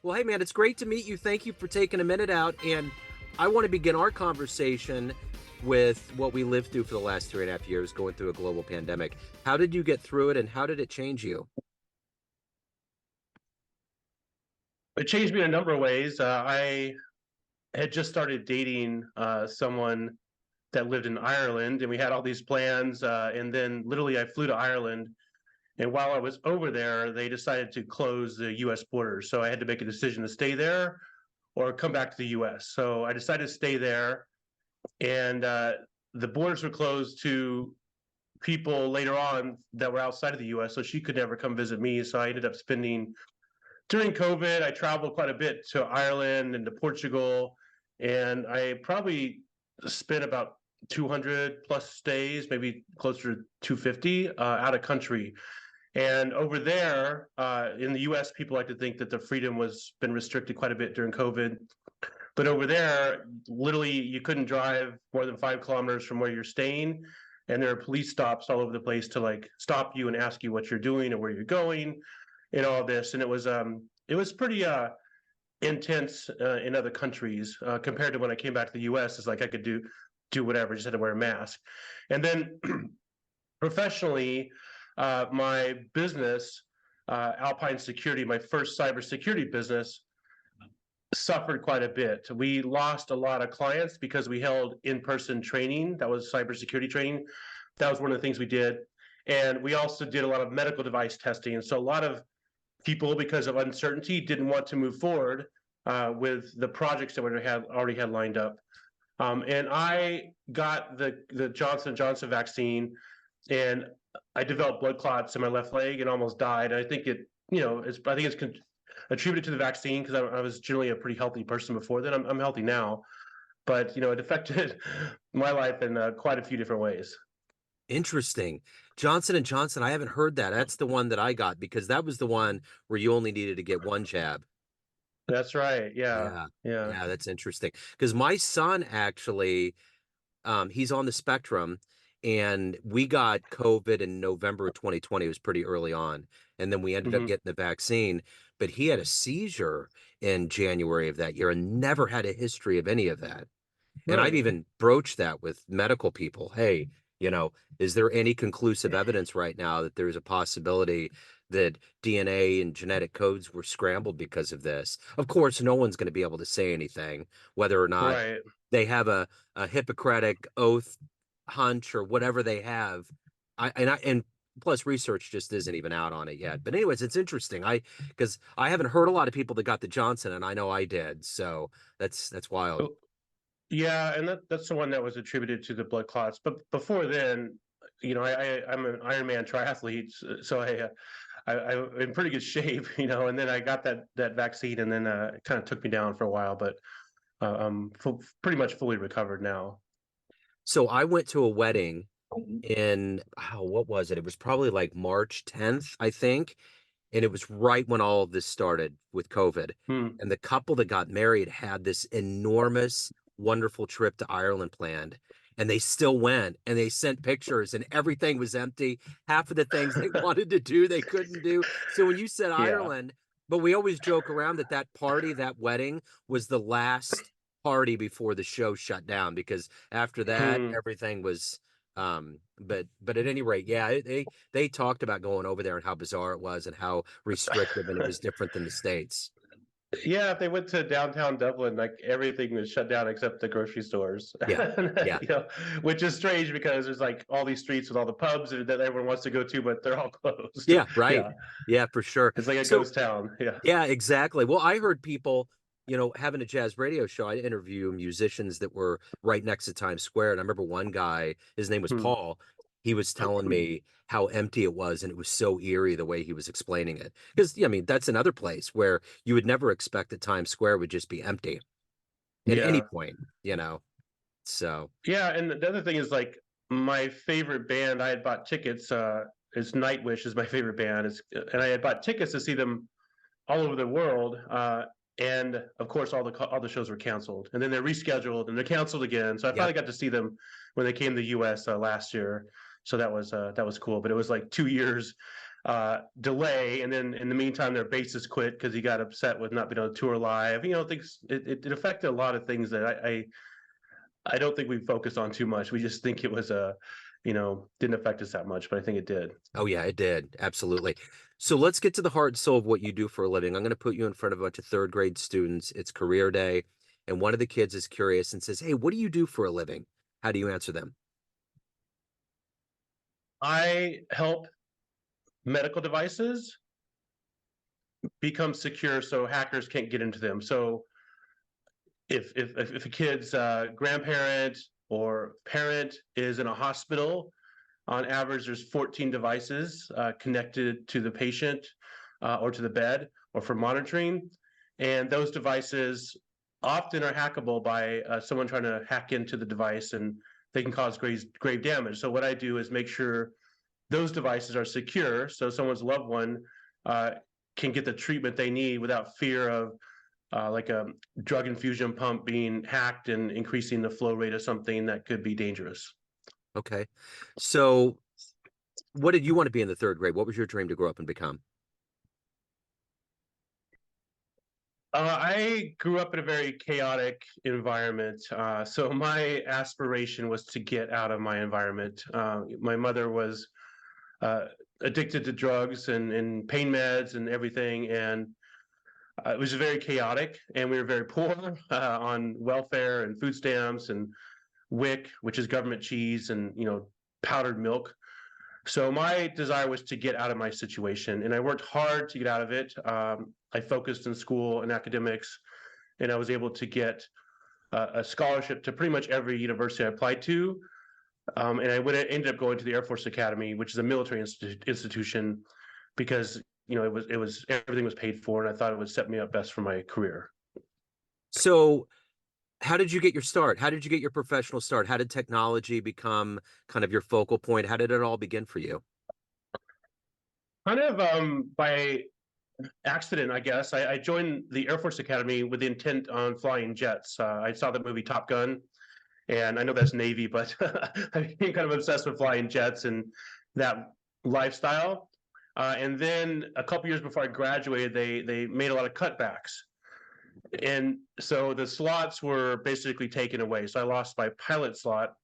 Well, hey, man, it's great to meet you. Thank you for taking a minute out. And I want to begin our conversation with what we lived through for the last 3.5 years, going through a global pandemic. How did you get through it, and how did it change you? It changed me in a number of ways. I had just started dating someone that lived in Ireland, and we had all these plans. And then, literally, I flew to Ireland, and while I was over there, they decided to close the U.S. border. So I had to make a decision to stay there or come back to the U.S. So I decided to stay there, and the borders were closed to people later on that were outside of the U.S. So she could never come visit me. So I ended up spending during COVID, I traveled quite a bit to Ireland and to Portugal, and I probably spent about 200 plus days, maybe closer to 250 out of country. And over there in the US, people like to think that the freedom was been restricted quite a bit during COVID. But over there, literally, you couldn't drive more than 5 kilometers from where you're staying. And there are police stops all over the place to like stop you and ask you what you're doing and where you're going and all this. And it was pretty intense in other countries compared to when I came back to the US. It's like I could do whatever, just had to wear a mask. And then professionally, my business, Alpine Security, my first cybersecurity business, suffered quite a bit. We lost a lot of clients because we held in-person training. That was cybersecurity training. That was one of the things we did. And we also did a lot of medical device testing. And so a lot of people, because of uncertainty, didn't want to move forward with the projects that we already had lined up. And I got the Johnson & Johnson vaccine, and I developed blood clots in my left leg and almost died. I think I think it's attributed to the vaccine because I was generally a pretty healthy person before then. I'm healthy now, but it affected my life in quite a few different ways. Interesting. Johnson & Johnson, I haven't heard that. That's the one that I got because that was the one where you only needed to get one jab. That's right. Yeah. Yeah. Yeah. Yeah, that's interesting. Because my son actually, he's on the spectrum, and we got COVID in November of 2020. It was pretty early on. And then we ended up Hmm. getting the vaccine, but he had a seizure in January of that year and never had a history of any of that. And I've Really? even broached that with medical people. Hey, is there any conclusive evidence right now that there's a possibility that DNA and genetic codes were scrambled because of this? Of course, no one's going to be able to say anything, whether or not Right. they have a Hippocratic oath hunch or whatever they have. And plus research just isn't even out on it yet. But anyways, it's interesting. Because I haven't heard a lot of people that got the Johnson, and I know I did. So that's wild. Oh, yeah, and that's the one that was attributed to the blood clots. But before then, I'm an Ironman triathlete, so I'm in pretty good shape, And then I got that vaccine, and then it kind of took me down for a while, but pretty much fully recovered now. So I went to a wedding in, what was it? It was probably like March 10th, I think. And it was right when all of this started with COVID. Hmm. And the couple that got married had this enormous, wonderful trip to Ireland planned. And they still went, and they sent pictures, and everything was empty. Half of the things they wanted to do, they couldn't do. So when you said Yeah. Ireland, but we always joke around that party, that wedding was the last party before the show shut down, because after that, Hmm. everything was but at any rate, yeah, they talked about going over there and how bizarre it was and how restrictive, and it was different than the States. Yeah, if they went to downtown Dublin, like everything was shut down except the grocery stores. Yeah, yeah, Which is strange because there's like all these streets with all the pubs that everyone wants to go to, but they're all closed. yeah, right. Yeah, Yeah, for sure. it's like a So ghost town. Yeah. yeah, exactly. Well, I heard people, having a jazz radio show. I interview musicians that were right next to Times Square. And I remember one guy, his name was Hmm. Paul. He was telling me how empty it was, and it was so eerie the way he was explaining it. Because, yeah, I mean, that's another place where you would never expect that Times Square would just be empty at any Yeah. point. So, Yeah, and the other thing is like my favorite band. I had bought tickets. Is Nightwish is my favorite band. And I had bought tickets to see them all over the world. And of course, all the shows were canceled, and then they're rescheduled, and they're canceled again. So I yep. finally got to see them when they came to the U.S. Last year. So that was cool. But it was like 2 years delay, and then in the meantime their bassist quit because he got upset with not being able to tour live. Things it affected a lot of things that I don't think we focused on too much. We just think it was didn't affect us that much, but I think it did. Oh yeah, it did. Absolutely. So let's get to the heart and soul of what you do for a living. I'm going to put you in front of a bunch of third grade students. It's career day, and one of the kids is curious and says, "Hey, what do you do for a living?" How do you answer them? I help medical devices become secure so hackers can't get into them. So if a kid's grandparent or parent is in a hospital, on average, there's 14 devices connected to the patient or to the bed or for monitoring. And those devices often are hackable by someone trying to hack into the device, and they can cause grave damage. So what I do is make sure those devices are secure so someone's loved one uh, can get the treatment they need without fear of like a drug infusion pump being hacked and increasing the flow rate of something that could be dangerous. Okay. So what did you want to be in the third grade? What was your dream to grow up and become? I grew up in a very chaotic environment. So my aspiration was to get out of my environment. My mother was uh, addicted to drugs and pain meds and everything. And it was very chaotic. And we were very poor on welfare and food stamps and WIC, which is government cheese, and powdered milk. So my desire was to get out of my situation, and I worked hard to get out of it. I focused in school and academics, and I was able to get a scholarship to pretty much every university I applied to. And ended up going to the Air Force Academy, which is a military institution, because it was everything was paid for, and I thought it would set me up best for my career. So how did you get your start? How did you get your professional start? How did technology become kind of your focal point? How did it all begin for you? Kind of by accident, I guess. I joined the Air Force Academy with the intent on flying jets. I saw the movie Top Gun, and I know that's Navy, but I became kind of obsessed with flying jets and that lifestyle. And then a couple years before I graduated, they made a lot of cutbacks, and so the slots were basically taken away. So I lost my pilot slot.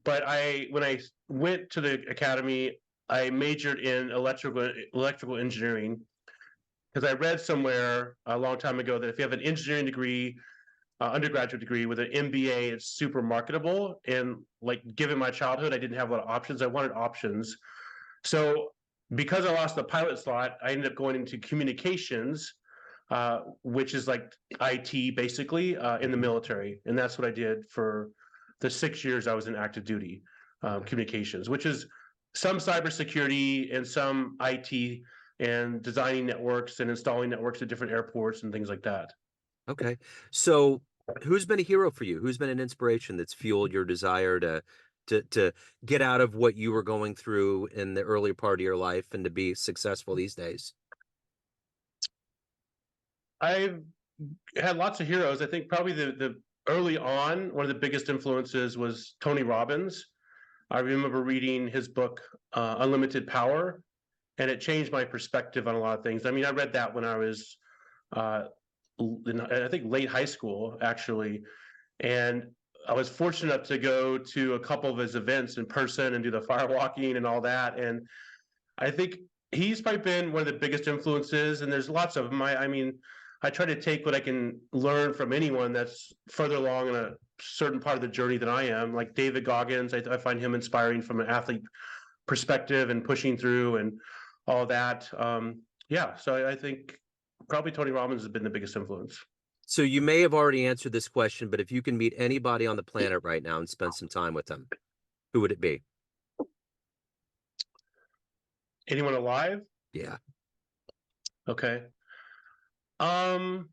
But when I went to the academy, I majored in electrical engineering because I read somewhere a long time ago that if you have an engineering degree, undergraduate degree with an MBA, it's super marketable. And like, given my childhood, I didn't have a lot of options. I wanted options. So because I lost the pilot slot, I ended up going into communications, which is like IT basically in the military. And that's what I did for the 6 years I was in active duty communications, which is some cybersecurity and some IT and designing networks and installing networks at different airports and things like that. Okay. So who's been a hero for you? Who's been an inspiration that's fueled your desire to get out of what you were going through in the earlier part of your life and to be successful these days? I've had lots of heroes. I think probably the early on, one of the biggest influences was Tony Robbins. I remember reading his book, Unlimited Power, and it changed my perspective on a lot of things. I mean, I read that when I was, uh, I think, late high school, actually. And I was fortunate enough to go to a couple of his events in person and do the firewalking and all that. And I think he's probably been one of the biggest influences. And there's lots of them. I mean, I try to take what I can learn from anyone that's further along in a certain part of the journey than I am. Like David Goggins, I find him inspiring from an athlete perspective and pushing through and all that. Yeah, so I think probably Tony Robbins has been the biggest influence. So you may have already answered this question, but if you can meet anybody on the planet right now and spend some time with them, who would it be? Anyone alive? Yeah. Okay. Um,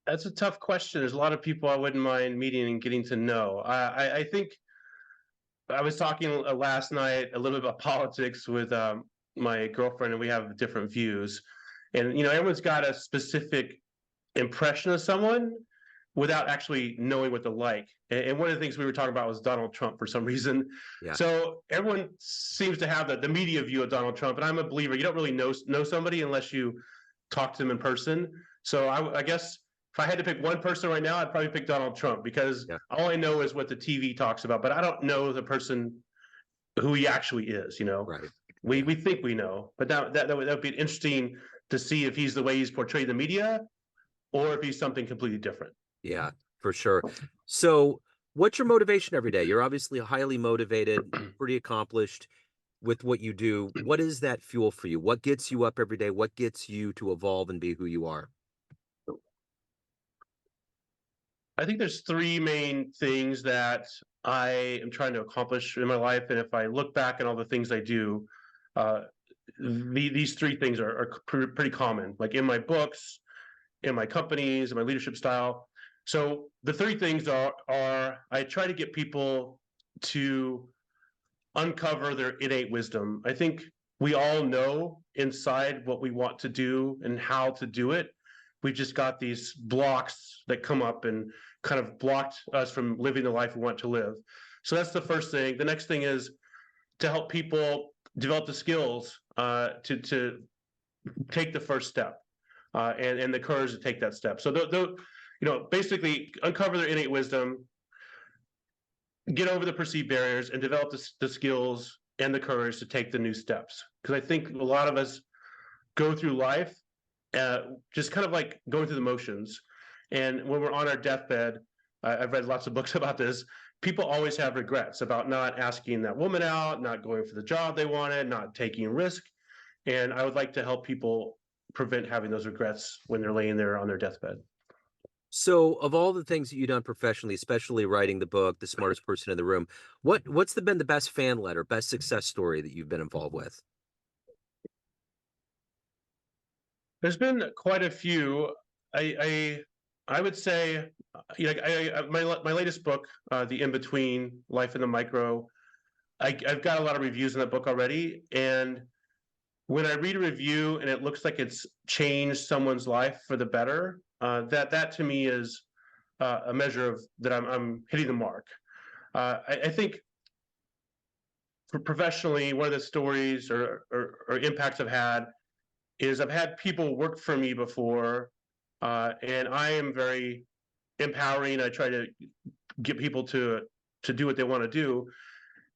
that's a tough question. There's a lot of people I wouldn't mind meeting and getting to know. I think I was talking last night a little bit about politics with my girlfriend, and we have different views. And everyone's got a specific impression of someone, without actually knowing what to like. And one of the things we were talking about was Donald Trump for some reason. Yeah. So everyone seems to have the media view of Donald Trump, and I'm a believer. You don't really know somebody unless you talk to them in person. So I guess if I had to pick one person right now, I'd probably pick Donald Trump, because Yeah. all I know is what the TV talks about, but I don't know the person who he actually is. Right. We Yeah. we think we know, but that would be interesting to see if he's the way he's portrayed in the media, or if he's something completely different. Yeah, for sure. So, what's your motivation every day? You're obviously highly motivated, pretty accomplished with what you do. What is that fuel for you? What gets you up every day? What gets you to evolve and be who you are? I think there's three main things that I am trying to accomplish in my life, and if I look back at all the things I do, uh, these three things are pretty common. Like in my books, in my companies, in my leadership style. So the three things are I try to get people to uncover their innate wisdom. I think we all know inside what we want to do and how to do it. We've just got these blocks that come up and kind of blocked us from living the life we want to live. So that's the first thing. The next thing is to help people develop the skills to take the first step, and the courage to take that step. So basically uncover their innate wisdom, get over the perceived barriers, and develop the skills and the courage to take the new steps. Because I think a lot of us go through life just kind of like going through the motions. And when we're on our deathbed, I've read lots of books about this. People always have regrets about not asking that woman out, not going for the job they wanted, not taking risk. And I would like to help people prevent having those regrets when they're laying there on their deathbed. So, of all the things that you've done professionally, especially writing the book, The Smartest Person in the Room, been the best fan letter, best success story that you've been involved with? There's been quite a few. I would say, my latest book, The In Between: Life in the Micro. I've got a lot of reviews in that book already, and when I read a review and it looks like it's changed someone's life for the better, that to me is a measure of that I'm hitting the mark. I think professionally, one of the stories or impacts I've had is I've had people work for me before, and I am very empowering. I try to get people to do what they want to do.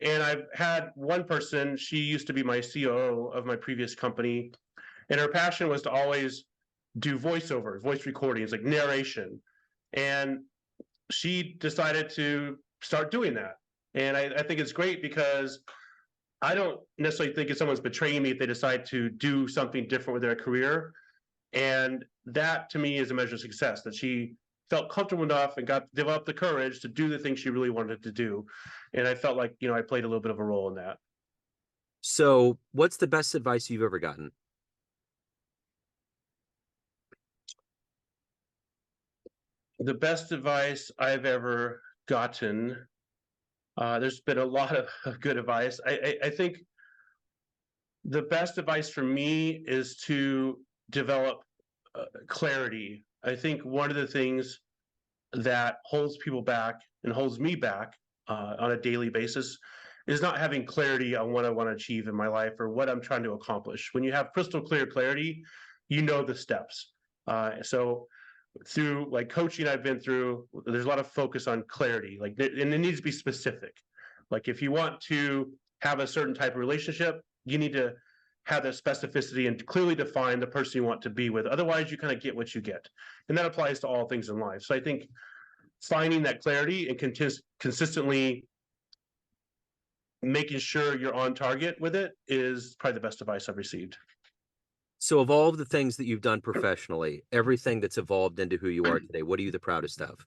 And I've had one person, she used to be my COO of my previous company, and her passion was to always do voiceovers, voice recordings, like narration. And she decided to start doing that. And I think it's great, because I don't necessarily think if someone's betraying me if they decide to do something different with their career. And that to me is a measure of success, that she felt comfortable enough and got developed the courage to do the thing she really wanted to do. And I felt like, I played a little bit of a role in that. So, what's the best advice you've ever gotten? The best advice I've ever gotten, there's been a lot of good advice. I think the best advice for me is to develop clarity. I think one of the things that holds people back and holds me back on a daily basis is not having clarity on what I want to achieve in my life or what I'm trying to accomplish. When you have crystal clear clarity, you know the steps. So through like coaching I've been through, there's a lot of focus on clarity, like, and it needs to be specific. Like if you want to have a certain type of relationship, you need to have that specificity and clearly define the person you want to be with. Otherwise, you kind of get what you get, and that applies to all things in life. So I think finding that clarity and consistently making sure you're on target with it is probably the best advice I've received. So, of all of the things that you've done professionally, everything that's evolved into who you are today, what are you the proudest of?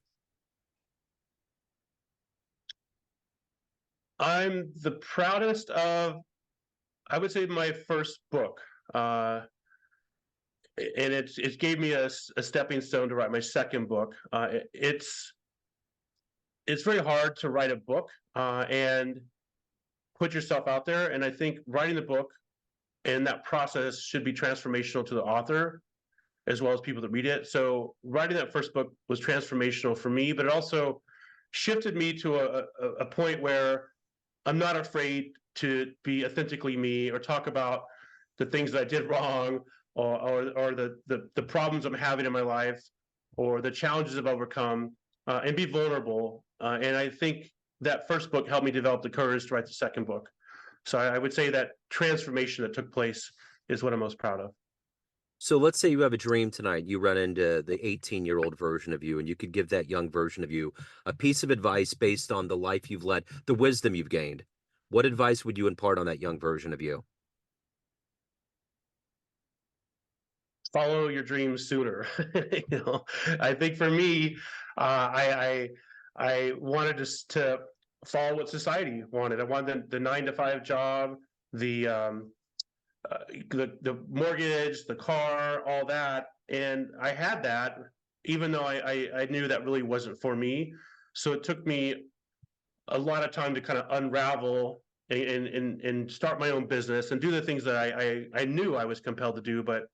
I'm the proudest of, I would say, my first book. And it gave me a stepping stone to write my second book. It's very hard to write a book and put yourself out there. And I think writing the book and that process should be transformational to the author. as well as people that read it. So writing that first book was transformational for me, but it also shifted me to a point where I'm not afraid to be authentically me or talk about the things that I did wrong, or the problems I'm having in my life, or the challenges I've overcome, and be vulnerable. And I think that first book helped me develop the courage to write the second book. So I would say that transformation that took place is what I'm most proud of. So let's say you have a dream tonight. You run into the 18-year-old version of you, and you could give that young version of you a piece of advice based on the life you've led, the wisdom you've gained. What advice would you impart on that young version of you? Follow your dreams sooner. You know, I think for me, I wanted to follow what society wanted. I wanted the 9 to 5 job, the the mortgage, the car, all that, and I had that, even though I knew that really wasn't for me. So it took me a lot of time to kind of unravel and start my own business and do the things that I knew I was compelled to do, but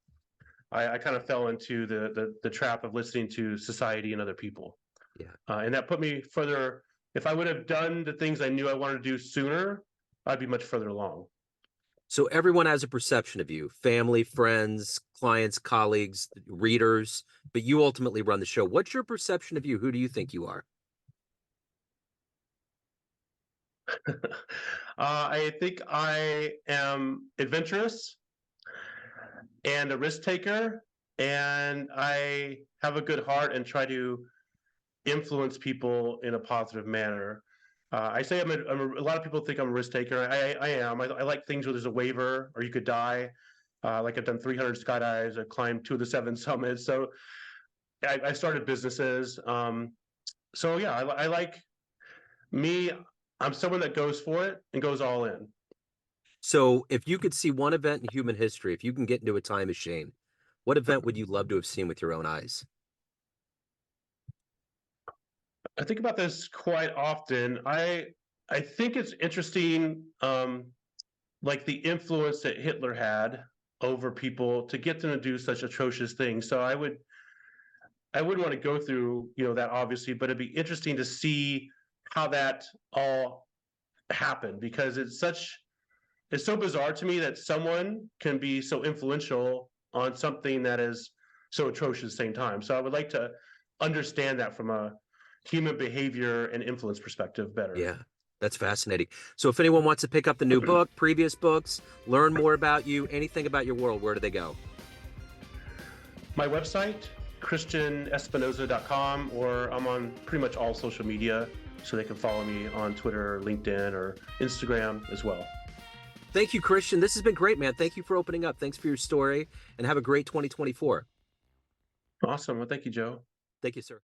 I kind of fell into the trap of listening to society and other people, Yeah. and that put me further. If I would have done the things I knew I wanted to do sooner, I'd be much further along. So everyone has a perception of you, family, friends, clients, colleagues, readers, but you ultimately run the show. What's your perception of you? Who do you think you are? I think I am adventurous and a risk taker, and I have a good heart and try to influence people in a positive manner. I say a lot of people think I'm a risk taker. I am. I like things where there's a waiver or you could die. Like I've done 300 skydives, I've climbed 2 of the 7 summits. So I started businesses. So yeah, I like me. I'm someone that goes for it and goes all in. So if you could see one event in human history, if you can get into a time machine, what event would you love to have seen with your own eyes? I think about this quite often. I think it's interesting, like the influence that Hitler had over people to get them to do such atrocious things. So I wouldn't want to go through, that obviously, but it'd be interesting to see how that all happened, because it's so bizarre to me that someone can be so influential on something that is so atrocious at the same time. So I would like to understand that from a human behavior and influence perspective better. Yeah, that's fascinating. So if anyone wants to pick up the new book, previous books, learn more about you, anything about your world, where do they go? My website, christianespinosa.com, or I'm on pretty much all social media, so they can follow me on Twitter, LinkedIn, or Instagram as well. Thank you, Christian. This has been great, man. Thank you for opening up. Thanks for your story, and have a great 2024. Awesome. Well, thank you, Joe. Thank you, sir.